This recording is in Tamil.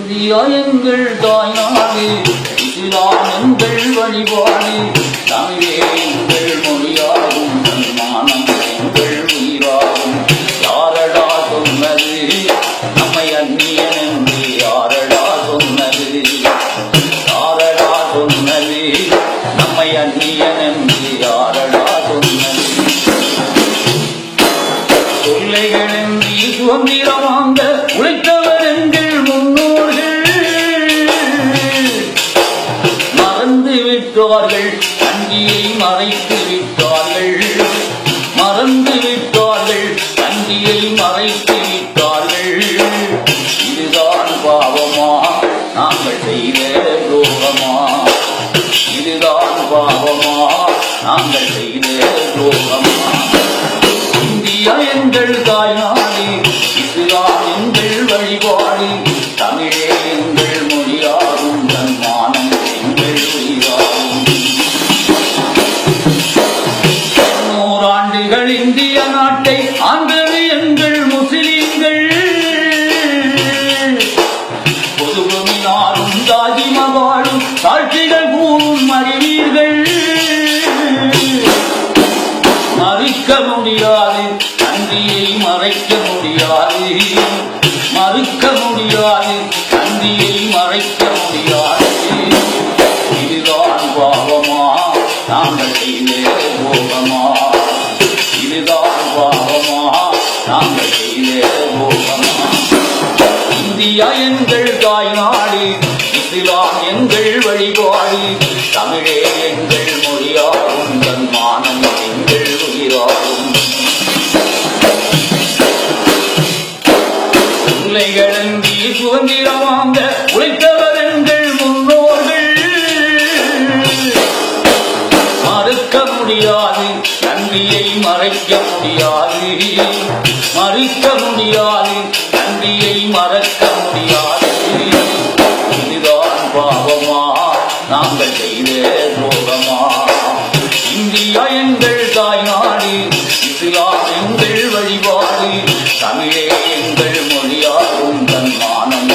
இந்தியா எங்கள் தாய்நாடு, இஸ்லாம் எங்கள் வழிபாடு, தமிழே எங்கள் மொழியாகும், தன்மானம் எங்கள் உயிராகும். யாரடா சொன்னது நம்மை அந்நியன் என்று? யாரடா சொன்னது? யாரடா சொன்னது நம்மை அந்நியன் என்று? யாரடா சொன்னது? தொல்லைகள் என்று சுதந்திரம் வாங்க உழைத்தவர் எங்கள் முன்னோர்கள். மறந்து விட்டார்கள், கஞ்சியை மறைத்து விட்டார்கள். மறந்து விட்டார்கள், கஞ்சியை மறைத்து விட்டார்கள். இதுதான் பாவமா நாங்கள் செய்த துரோகமா? இதுதான் பாவமா நாங்கள் செய்த துரோகமா? இந்தியா எங்கள் தாய்நாடு, இஸ்லாம் எங்கள் வழிபாடு, தமிழே எங்கள் மொழியாகும், தன்மானம் எங்கள் உயிராகும். நூறாண்டுகள் இந்திய நாட்டை ஆண்டது எங்கள் முஸ்லிம்கள். பொதுபமினாரும் தாஜ்மஹாலும் சாட்சிகள் கூறும் அறிவீர்கள். மறுக்க முடியாது, நன்றியை மறைக்க முடியாது. மறுக்க முடியாது, நன்றியை மறைக்க முடியாது. இதுதான் பாவமா நாங்கள் செய்த போகமா? இதுதான் பாவமா நாங்கள் செய்த போகமா? இந்தியா எங்கள் தாய்நாடு, இஸ்லாம் எங்கள் வழிபாடு, தமிழே எங்கள் மொழியாகும், தன்மானம் எங்கள் உயிராகும். பிள்ளைகள் என்று சுதந்திரம் வாங்க உழைத்தவர் எங்கள் முன்னோர்கள். மறுக்க முடியாது, நன்றியை மறைக்க முடியாது. மறுக்க முடியாது, நன்றியை மறக்க முடியாது. இதுதான் பாவமா நாங்கள் செய்த துரோகமா? இந்தியா எங்கள் தாய்நாடு, இஸ்லாம் எங்கள் வழிபாடு, தமிழே எங்கள் மொழியாகும், தன்மானம்